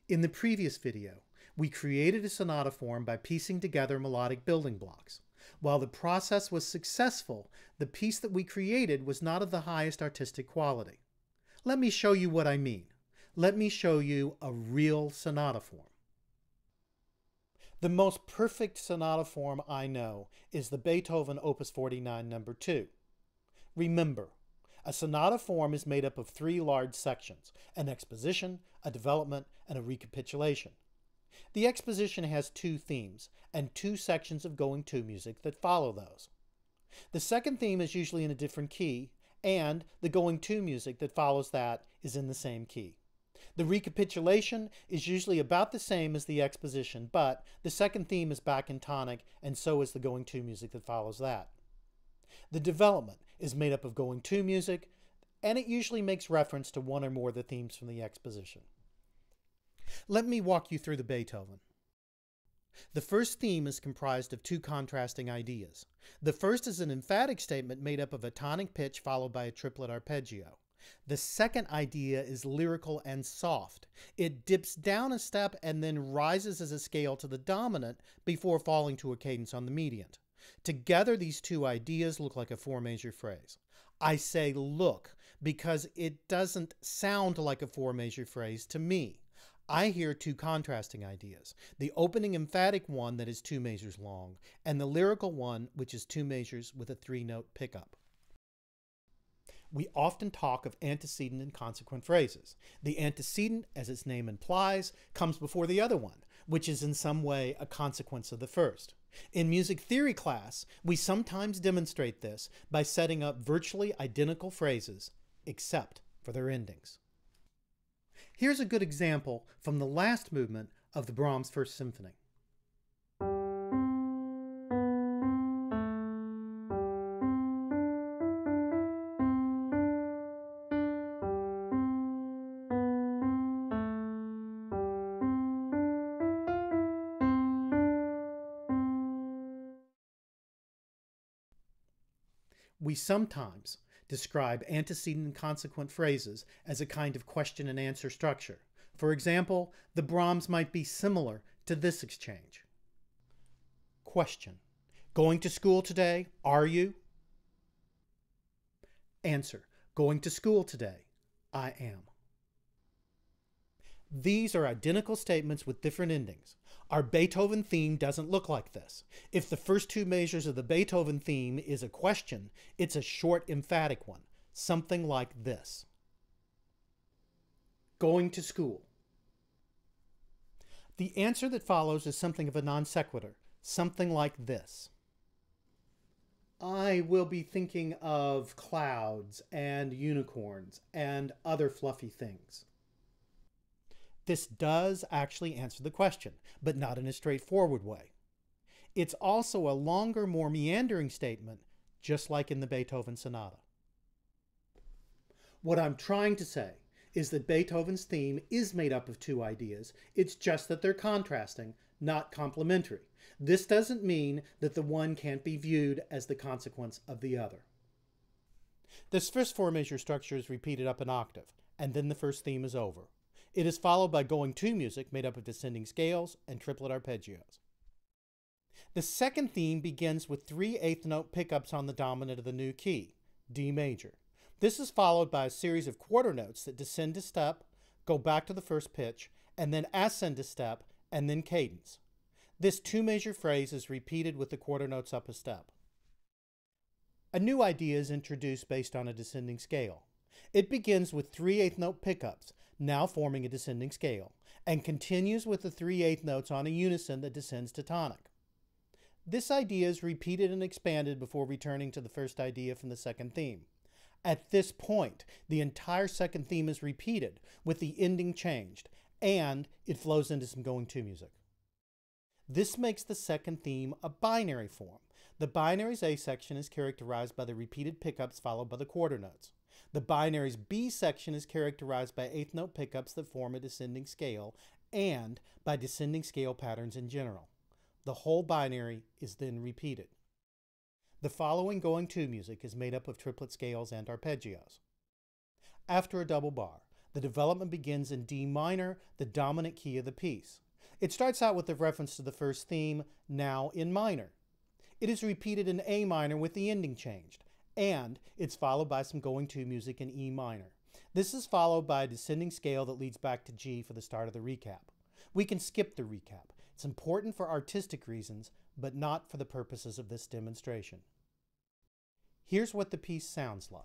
In the previous video, we created a sonata form by piecing together melodic building blocks. While the process was successful, the piece that we created was not of the highest artistic quality. Let me show you what I mean. Let me show you a real sonata form. The most perfect sonata form I know is the Beethoven Opus 49 No. 2. Remember, a sonata form is made up of three large sections: an exposition, a development, and a recapitulation. The exposition has two themes and two sections of going-to music that follow those. The second theme is usually in a different key, and the going-to music that follows that is in the same key. The recapitulation is usually about the same as the exposition, but the second theme is back in tonic, and so is the going-to music that follows that. The development is made up of going-to music, and it usually makes reference to one or more of the themes from the exposition. Let me walk you through the Beethoven. The first theme is comprised of two contrasting ideas. The first is an emphatic statement made up of a tonic pitch followed by a triplet arpeggio. The second idea is lyrical and soft. It dips down a step and then rises as a scale to the dominant before falling to a cadence on the mediant. Together, these two ideas look like a four measure phrase. I say look because it doesn't sound like a four measure phrase to me. I hear two contrasting ideas, the opening emphatic one that is two measures long, and the lyrical one which is two measures with a three-note pickup. We often talk of antecedent and consequent phrases. The antecedent, as its name implies, comes before the other one, which is in some way a consequence of the first. In music theory class, we sometimes demonstrate this by setting up virtually identical phrases, except for their endings. Here's a good example from the last movement of the Brahms First Symphony. We sometimes describe antecedent and consequent phrases as a kind of question and answer structure. For example, the Brahms might be similar to this exchange. Question: going to school today? Are you? Answer: going to school today. I am. These are identical statements with different endings. Our Beethoven theme doesn't look like this. If the first two measures of the Beethoven theme is a question, it's a short emphatic one, something like this. Going to school. The answer that follows is something of a non sequitur, something like this. I will be thinking of clouds and unicorns and other fluffy things. This does actually answer the question, but not in a straightforward way. It's also a longer, more meandering statement, just like in the Beethoven sonata. What I'm trying to say is that Beethoven's theme is made up of two ideas. It's just that they're contrasting, not complementary. This doesn't mean that the one can't be viewed as the consequence of the other. This first four measure structure is repeated up an octave, and then the first theme is over. It is followed by going-to music made up of descending scales and triplet arpeggios. The second theme begins with three eighth note pickups on the dominant of the new key, D major. This is followed by a series of quarter notes that descend a step, go back to the first pitch, and then ascend a step, and then cadence. This two measure phrase is repeated with the quarter notes up a step. A new idea is introduced based on a descending scale. It begins with three eighth note pickups, now forming a descending scale, and continues with the three eighth notes on a unison that descends to tonic. This idea is repeated and expanded before returning to the first idea from the second theme. At this point, the entire second theme is repeated, with the ending changed, and it flows into some going-to music. This makes the second theme a binary form. The binary's A section is characterized by the repeated pickups followed by the quarter notes. The binary's B section is characterized by eighth note pickups that form a descending scale and by descending scale patterns in general. The whole binary is then repeated. The following going-to music is made up of triplet scales and arpeggios. After a double bar, The development begins in D minor, the dominant key of the piece. It starts out with a reference to the first theme, now in minor. It is repeated in A minor with the ending changed, and it's followed by some going to music in E minor. This is followed by a descending scale that leads back to G for the start of the recap. We can skip the recap. It's important for artistic reasons, but not for the purposes of this demonstration. Here's what the piece sounds like.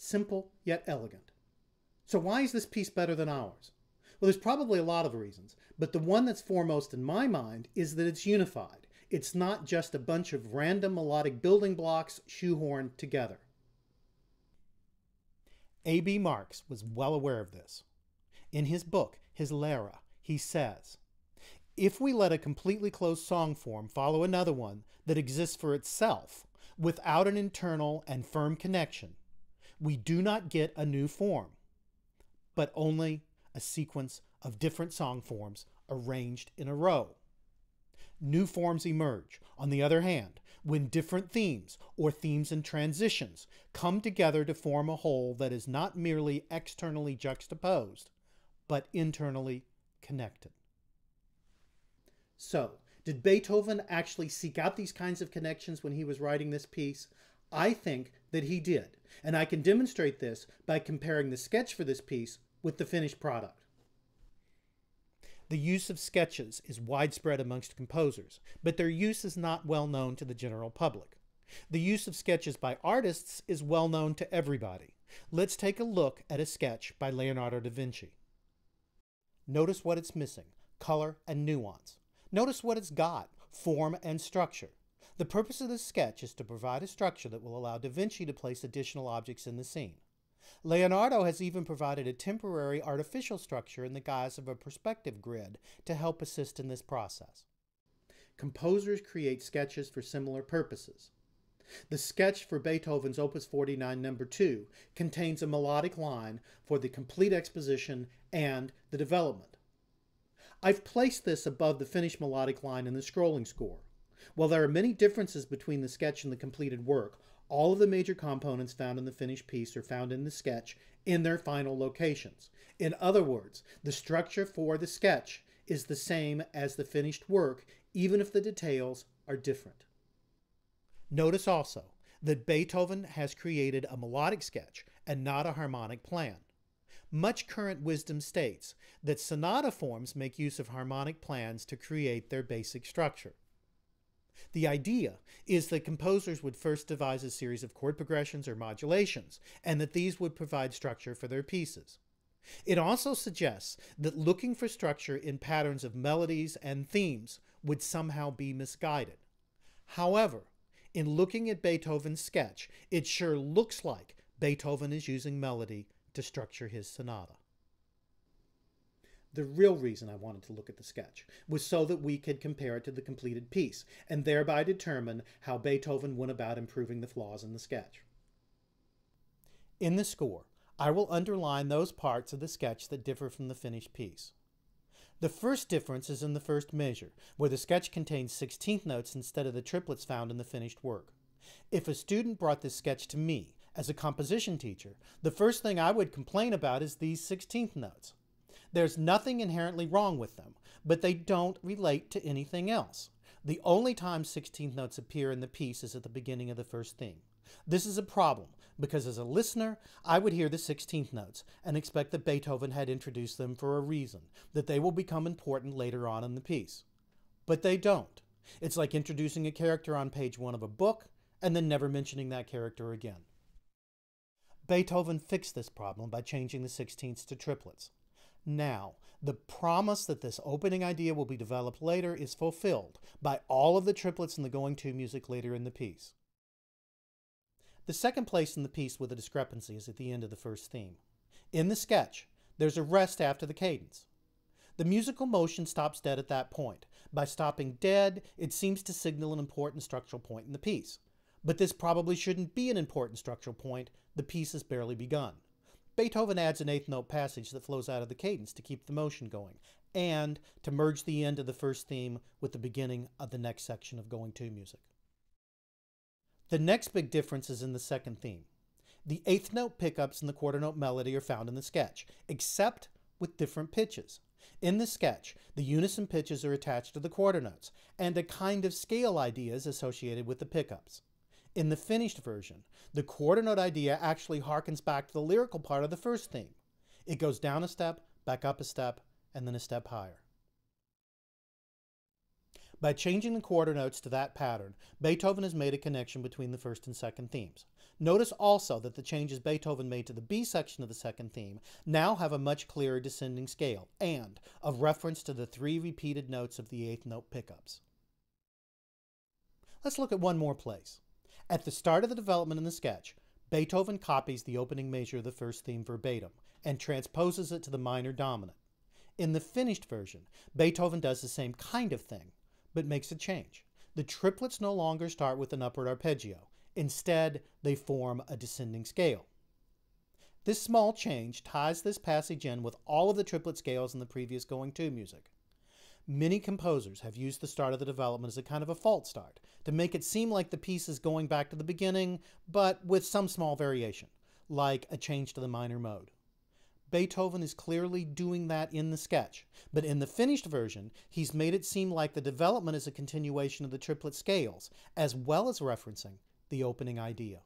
Simple yet elegant. So why is this piece better than ours? Well, there's probably a lot of reasons, but the one that's foremost in my mind is that it's unified. It's not just a bunch of random melodic building blocks shoehorned together. A.B. Marx was well aware of this. In his book, his Lehre, he says, "If we let a completely closed song form follow another one that exists for itself without an internal and firm connection, we do not get a new form, but only a sequence of different song forms arranged in a row. New forms emerge, on the other hand, when different themes or themes and transitions come together to form a whole that is not merely externally juxtaposed, but internally connected." So, did Beethoven actually seek out these kinds of connections when he was writing this piece? I think that he did, and I can demonstrate this by comparing the sketch for this piece with the finished product. The use of sketches is widespread amongst composers, but their use is not well known to the general public. The use of sketches by artists is well known to everybody. Let's take a look at a sketch by Leonardo da Vinci. Notice what it's missing: color and nuance. Notice what it's got: form and structure. The purpose of this sketch is to provide a structure that will allow Da Vinci to place additional objects in the scene. Leonardo has even provided a temporary artificial structure in the guise of a perspective grid to help assist in this process. Composers create sketches for similar purposes. The sketch for Beethoven's Opus 49 No. 2 contains a melodic line for the complete exposition and the development. I've placed this above the finished melodic line in the scrolling score. While there are many differences between the sketch and the completed work, all of the major components found in the finished piece are found in the sketch in their final locations. In other words, the structure for the sketch is the same as the finished work, even if the details are different. Notice also that Beethoven has created a melodic sketch and not a harmonic plan. Much current wisdom states that sonata forms make use of harmonic plans to create their basic structure. The idea is that composers would first devise a series of chord progressions or modulations, and that these would provide structure for their pieces. It also suggests that looking for structure in patterns of melodies and themes would somehow be misguided. However, in looking at Beethoven's sketch, it sure looks like Beethoven is using melody to structure his sonata. The real reason I wanted to look at the sketch was so that we could compare it to the completed piece, and thereby determine how Beethoven went about improving the flaws in the sketch. In the score, I will underline those parts of the sketch that differ from the finished piece. The first difference is in the first measure, where the sketch contains 16th notes instead of the triplets found in the finished work. If a student brought this sketch to me as a composition teacher, the first thing I would complain about is these 16th notes. There's nothing inherently wrong with them, but they don't relate to anything else. The only time 16th notes appear in the piece is at the beginning of the first theme. This is a problem because as a listener, I would hear the 16th notes and expect that Beethoven had introduced them for a reason, that they will become important later on in the piece. But they don't. It's like introducing a character on page 1 of a book and then never mentioning that character again. Beethoven fixed this problem by changing the 16ths to triplets. Now, the promise that this opening idea will be developed later is fulfilled by all of the triplets in the going-to music later in the piece. The second place in the piece with a discrepancy is at the end of the first theme. In the sketch, there's a rest after the cadence. The musical motion stops dead at that point. By stopping dead, it seems to signal an important structural point in the piece. But this probably shouldn't be an important structural point. The piece has barely begun. Beethoven adds an 8th note passage that flows out of the cadence to keep the motion going, and to merge the end of the first theme with the beginning of the next section of going-to music. The next big difference is in the second theme. The 8th note pickups and the quarter note melody are found in the sketch, except with different pitches. In the sketch, the unison pitches are attached to the quarter notes, and a kind of scale idea is associated with the pickups. In the finished version, the quarter note idea actually harkens back to the lyrical part of the first theme. It goes down a step, back up a step, and then a step higher. By changing the quarter notes to that pattern, Beethoven has made a connection between the first and second themes. Notice also that the changes Beethoven made to the B section of the second theme now have a much clearer descending scale and a reference to the 3 repeated notes of the 8th note pickups. Let's look at one more place. At the start of the development in the sketch, Beethoven copies the opening measure of the first theme verbatim and transposes it to the minor dominant. In the finished version, Beethoven does the same kind of thing, but makes a change. The triplets no longer start with an upward arpeggio. Instead, they form a descending scale. This small change ties this passage in with all of the triplet scales in the previous going-to music. Many composers have used the start of the development as a kind of a false start, to make it seem like the piece is going back to the beginning, but with some small variation, like a change to the minor mode. Beethoven is clearly doing that in the sketch, but in the finished version, he's made it seem like the development is a continuation of the triplet scales, as well as referencing the opening idea.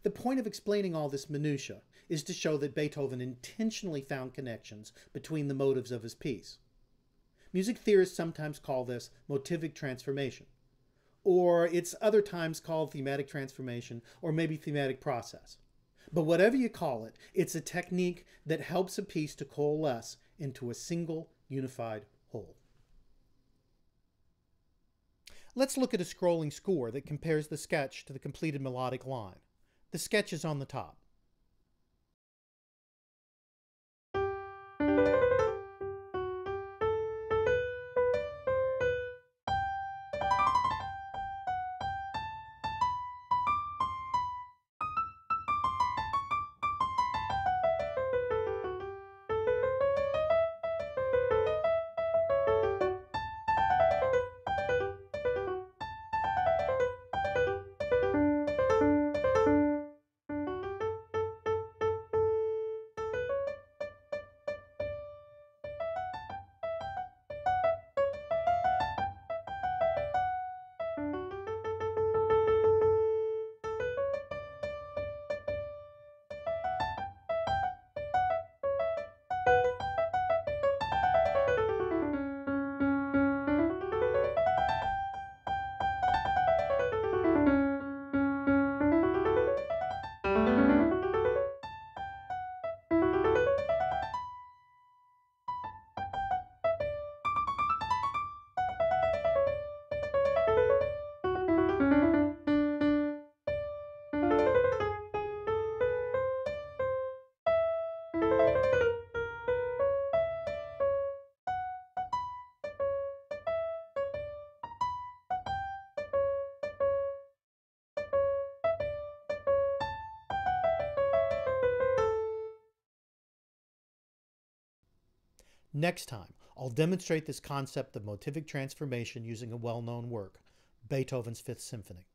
The point of explaining all this minutiae is to show that Beethoven intentionally found connections between the motives of his piece. Music theorists sometimes call this motivic transformation, or it's other times called thematic transformation, or maybe thematic process. But whatever you call it, it's a technique that helps a piece to coalesce into a single, unified whole. Let's look at a scrolling score that compares the sketch to the completed melodic line. The sketch is on the top. Next time, I'll demonstrate this concept of motivic transformation using a well-known work, Beethoven's Fifth Symphony.